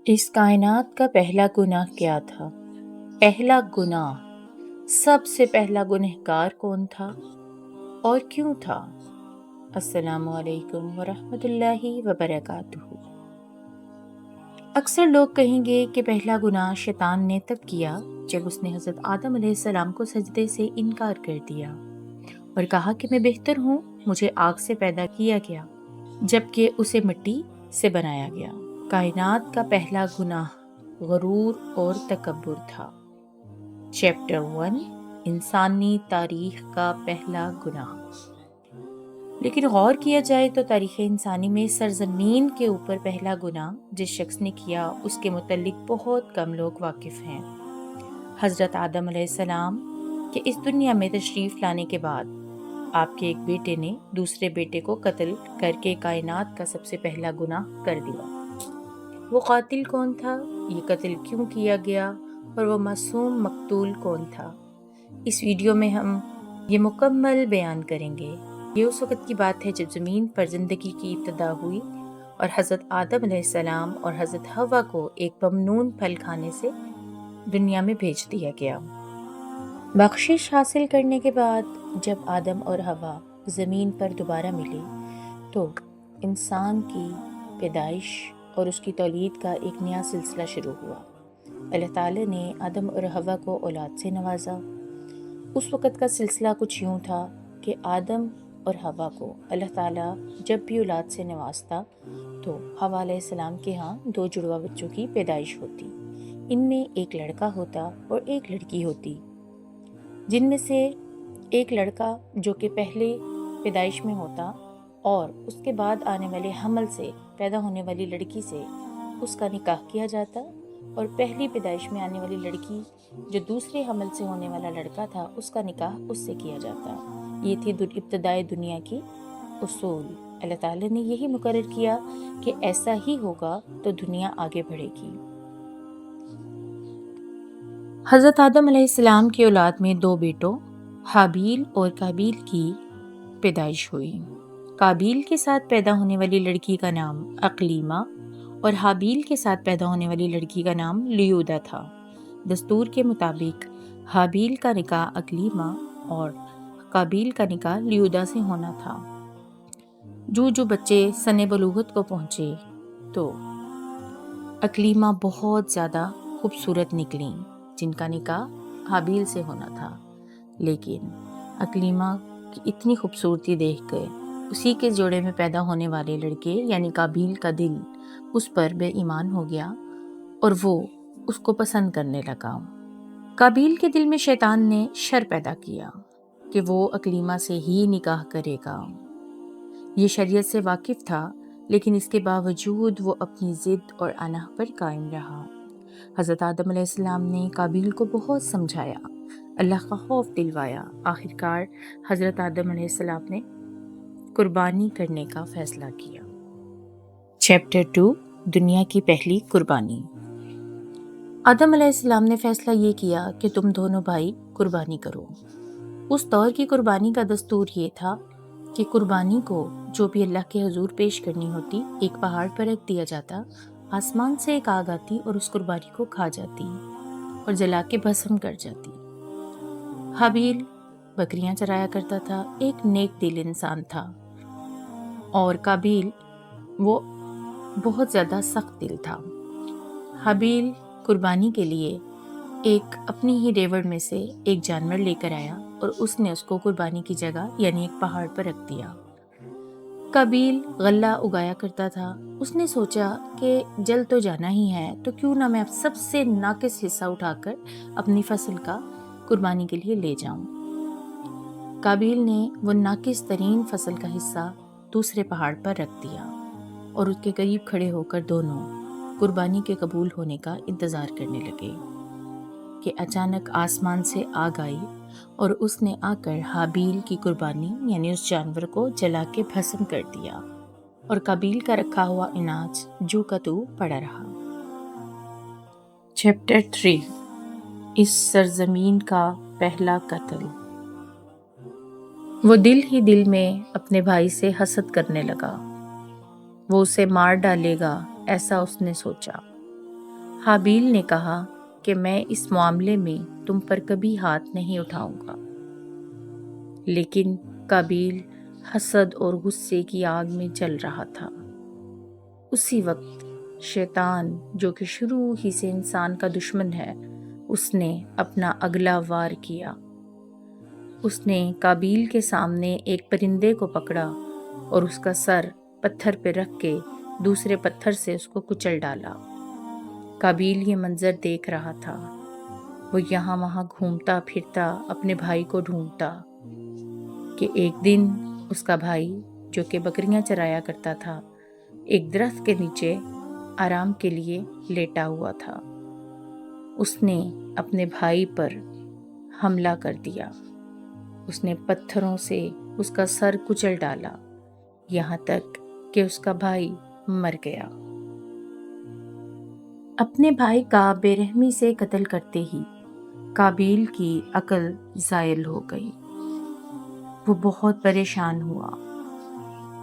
اس کائنات کا پہلا گناہ کیا تھا؟ پہلا گناہ، سب سے پہلا گنہگار کون تھا اور کیوں تھا؟ السلام علیکم ورحمۃ اللہ وبرکاتہ۔ اکثر لوگ کہیں گے کہ پہلا گناہ شیطان نے تب کیا جب اس نے حضرت آدم علیہ السلام کو سجدے سے انکار کر دیا اور کہا کہ میں بہتر ہوں، مجھے آگ سے پیدا کیا گیا جبکہ اسے مٹی سے بنایا گیا۔ کائنات کا پہلا گناہ غرور اور تکبر تھا۔ چیپٹر 1، انسانی تاریخ کا پہلا گناہ۔ لیکن غور کیا جائے تو تاریخ انسانی میں سرزمین کے اوپر پہلا گناہ جس شخص نے کیا اس کے متعلق بہت کم لوگ واقف ہیں۔ حضرت آدم علیہ السلام کے اس دنیا میں تشریف لانے کے بعد آپ کے ایک بیٹے نے دوسرے بیٹے کو قتل کر کے کائنات کا سب سے پہلا گناہ کر دیا۔ وہ قاتل کون تھا؟ یہ قتل کیوں کیا گیا؟ اور وہ معصوم مقتول کون تھا؟ اس ویڈیو میں ہم یہ مکمل بیان کریں گے۔ یہ اس وقت کی بات ہے جب زمین پر زندگی کی ابتدا ہوئی اور حضرت آدم علیہ السلام اور حضرت حوا کو ایک ممنون پھل کھانے سے دنیا میں بھیج دیا گیا۔ بخشش حاصل کرنے کے بعد جب آدم اور حوا زمین پر دوبارہ ملے تو انسان کی پیدائش اور اس کی تولید کا ایک نیا سلسلہ شروع ہوا۔ اللہ تعالیٰ نے آدم اور حوا کو اولاد سے نوازا۔ اس وقت کا سلسلہ کچھ یوں تھا کہ آدم اور حوا کو اللہ تعالیٰ جب بھی اولاد سے نوازتا تو حوا علیہ السلام کے ہاں 2 جڑواں بچوں کی پیدائش ہوتی۔ ان میں ایک لڑکا ہوتا اور ایک لڑکی ہوتی، جن میں سے ایک لڑکا جو کہ پہلے پیدائش میں ہوتا اور اس کے بعد آنے والے حمل سے پیدا ہونے والی لڑکی سے اس کا نکاح کیا جاتا، اور پہلی پیدائش میں آنے والی لڑکی جو دوسرے حمل سے ہونے والا لڑکا تھا اس کا نکاح اس سے کیا جاتا۔ یہ تھی ابتدائے دنیا کی اصول۔ اللہ تعالیٰ نے یہی مقرر کیا کہ ایسا ہی ہوگا تو دنیا آگے بڑھے گی۔ حضرت آدم علیہ السلام کی اولاد میں 2 بیٹوں حابیل اور قابیل کی پیدائش ہوئی۔ قابیل کے ساتھ پیدا ہونے والی لڑکی کا نام اقلیمہ اور حابیل کے ساتھ پیدا ہونے والی لڑکی کا نام لیودا تھا۔ دستور کے مطابق حابیل کا نکاح اقلیمہ اور قابیل کا نکاح لیودا سے ہونا تھا۔ جو بچے سن بلوغت کو پہنچے تو اقلیمہ بہت زیادہ خوبصورت نکلیں جن کا نکاح حابیل سے ہونا تھا، لیکن اقلیمہ کی اتنی خوبصورتی دیکھ کر اسی کے جوڑے میں پیدا ہونے والے لڑکے یعنی قابیل کا دل اس پر بے ایمان ہو گیا اور وہ اس کو پسند کرنے لگا۔ قابیل کے دل میں شیطان نے شر پیدا کیا کہ وہ اقلیمہ سے ہی نکاح کرے گا۔ یہ شریعت سے واقف تھا، لیکن اس کے باوجود وہ اپنی ضد اور اناہ پر قائم رہا۔ حضرت آدم علیہ السلام نے قابیل کو بہت سمجھایا، اللہ کا خوف دلوایا۔ آخرکار حضرت آدم علیہ السلام نے قربانی کرنے کا فیصلہ کیا۔ چیپٹر 2، دنیا کی پہلی قربانی۔ آدم علیہ السلام نے فیصلہ یہ کیا کہ تم دونوں بھائی قربانی کرو۔ اس دور کی قربانی کا دستور یہ تھا کہ قربانی کو جو بھی اللہ کے حضور پیش کرنی ہوتی ایک پہاڑ پر رکھ دیا جاتا، آسمان سے ایک آگ آتی اور اس قربانی کو کھا جاتی اور جلا کے بھسم کر جاتی۔ حابیل بکریاں چرایا کرتا تھا، ایک نیک دل انسان تھا، اور قابیل وہ بہت زیادہ سخت دل تھا۔ حابیل قربانی کے لیے ایک اپنی ہی ریوڑ میں سے ایک جانور لے کر آیا اور اس نے اس کو قربانی کی جگہ یعنی ایک پہاڑ پر رکھ دیا۔ قابیل غلہ اگایا کرتا تھا۔ اس نے سوچا کہ جل تو جانا ہی ہے تو کیوں نہ میں سب سے ناقص حصہ اٹھا کر اپنی فصل کا قربانی کے لیے لے جاؤں۔ قابیل نے وہ ناقص ترین فصل کا حصہ دوسرے پہاڑ پر رکھ دیا اور اس کے قریب کھڑے ہو کر دونوں قربانی کے قبول ہونے کا انتظار کرنے لگے کہ اچانک آسمان سے آگ آئی اور اس نے آ کر حابیل کی قربانی یعنی اس جانور کو جلا کے بھسم کر دیا، اور قابیل کا رکھا ہوا اناج جو کا تو پڑا رہا۔ چیپٹر 3، اس سرزمین کا پہلا قتل۔ وہ دل ہی دل میں اپنے بھائی سے حسد کرنے لگا، وہ اسے مار ڈالے گا ایسا اس نے سوچا۔ حابیل نے کہا کہ میں اس معاملے میں تم پر کبھی ہاتھ نہیں اٹھاؤں گا، لیکن قابیل حسد اور غصے کی آگ میں جل رہا تھا۔ اسی وقت شیطان، جو کہ شروع ہی سے انسان کا دشمن ہے، اس نے اپنا اگلا وار کیا۔ اس نے قابیل کے سامنے ایک پرندے کو پکڑا اور اس کا سر پتھر پہ رکھ کے دوسرے پتھر سے اس کو کچل ڈالا۔ قابیل یہ منظر دیکھ رہا تھا۔ وہ یہاں وہاں گھومتا پھرتا اپنے بھائی کو ڈھونڈتا کہ ایک دن اس کا بھائی، جو کہ بکریاں چرایا کرتا تھا، ایک درخت کے نیچے آرام کے لیے لیٹا ہوا تھا۔ اس نے اپنے بھائی پر حملہ کر دیا۔ اس نے پتھروں سے اس کا سر کچل ڈالا، یہاں تک کہ اس کا بھائی مر گیا۔ اپنے بھائی کا بے رحمی سے قتل کرتے ہی قابیل کی عقل زائل ہو گئی۔ وہ بہت پریشان ہوا۔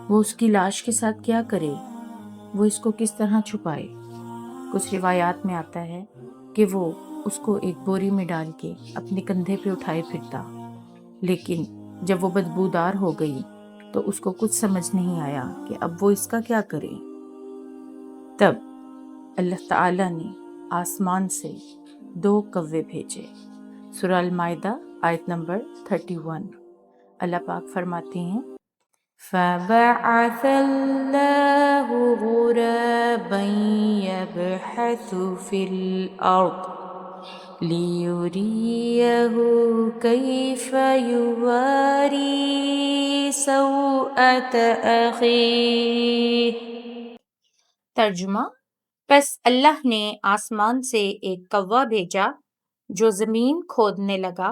وہ اس کی لاش کے ساتھ کیا کرے؟ وہ اس کو کس طرح چھپائے؟ کچھ روایات میں آتا ہے کہ وہ اس کو ایک بوری میں ڈال کے اپنے کندھے پہ اٹھائے پھرتا، لیکن جب وہ بدبودار ہو گئی تو اس کو کچھ سمجھ نہیں آیا کہ اب وہ اس کا کیا کرے۔ تب اللہ تعالیٰ نے آسمان سے 2 کوے بھیجے۔ سورہ المائدہ آیت نمبر 31۔ اللہ پاک فرماتے ہیں فَبَعَثَ اللَّهُ غُرَابًا يَبْحَثُ فِي الْأَرْضِ لِيُرِيَهُ كَيْفَ يُوَارِي سَوْءَةَ أَخِيهِ۔ ترجمہ: پس اللہ نے آسمان سے ایک کوا بھیجا جو زمین کھودنے لگا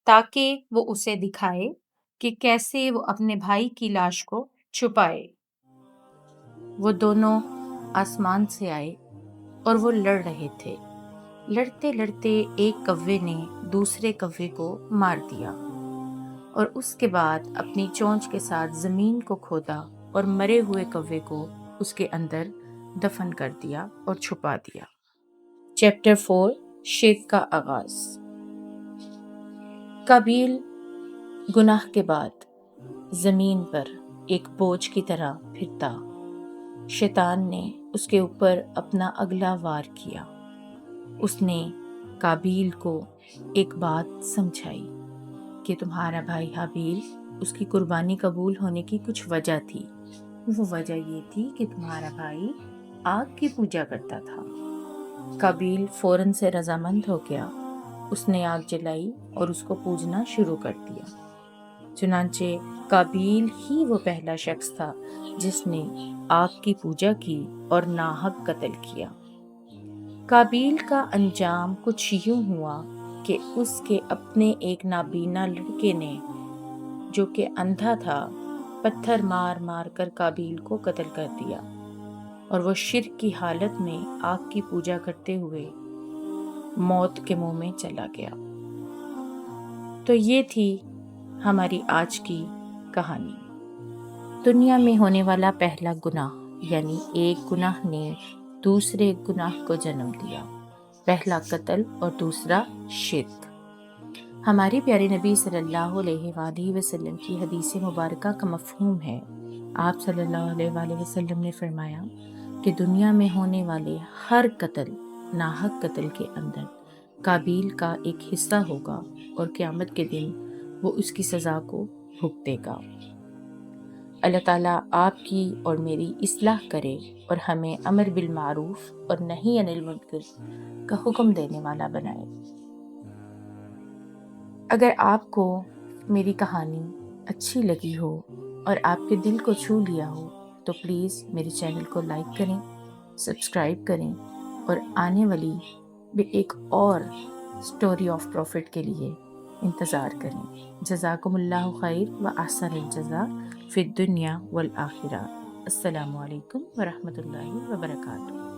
تاکہ وہ اسے دکھائے کہ کیسے وہ اپنے بھائی کی لاش کو چھپائے۔ وہ دونوں آسمان سے آئے اور وہ لڑ رہے تھے۔ لڑتے لڑتے ایک کوے نے دوسرے کوے کو مار دیا اور اس کے بعد اپنی چونچ کے ساتھ زمین کو کھودا اور مرے ہوئے کوے کو اس کے اندر دفن کر دیا اور چھپا دیا۔ چیپٹر 4 شرک کا آغاز۔ قابیل گناہ کے بعد زمین پر ایک بوجھ کی طرح پھرتا۔ شیطان نے اس کے اوپر اپنا اگلا وار کیا۔ اس نے قابیل کو ایک بات سمجھائی کہ تمہارا بھائی حابیل، اس کی قربانی قبول ہونے کی کچھ وجہ تھی۔ وہ وجہ یہ تھی کہ تمہارا بھائی آگ کی پوجا کرتا تھا۔ قابیل فوراً سے رضامند ہو گیا۔ اس نے آگ جلائی اور اس کو پوجنا شروع کر دیا۔ چنانچہ قابیل ہی وہ پہلا شخص تھا جس نے آگ کی پوجا کی اور ناحق قتل کیا۔ قابیل کا انجام کچھ یوں ہوا کہ اس کے اپنے ایک نابینا لڑکے نے، جو کہ اندھا تھا، پتھر مار مار کر قابیل کو قتل کر دیا اور وہ شرک کی حالت میں آگ کی پوجا کرتے ہوئے موت کے منہ میں چلا گیا۔ تو یہ تھی ہماری آج کی کہانی۔ دنیا میں ہونے والا پہلا گناہ، یعنی ایک گناہ نے دوسرے گناہ کو جنم دیا۔ پہلا قتل اور دوسرا شرک۔ ہمارے پیارے نبی صلی اللہ علیہ وآلہ وسلم کی حدیث مبارکہ کا مفہوم ہے۔ آپ صلی اللہ علیہ وآلہ وسلم نے فرمایا کہ دنیا میں ہونے والے ہر قتل، ناحق قتل کے اندر قابیل کا ایک حصہ ہوگا اور قیامت کے دن وہ اس کی سزا کو بھگتے گا۔ اللہ تعالیٰ آپ کی اور میری اصلاح کرے اور ہمیں امر بالمعروف اور نہی عن المنکر کا حکم دینے والا بنائے۔ اگر آپ کو میری کہانی اچھی لگی ہو اور آپ کے دل کو چھو لیا ہو تو پلیز میرے چینل کو لائک کریں، سبسکرائب کریں اور آنے والی بھی ایک اور سٹوری آف پروفٹ کے لیے انتظار کریں۔ جزاکم اللہ خیر و احسن الجزاء فی الدنیا والآخرہ۔ السلام علیکم ورحمۃ اللہ وبرکاتہ۔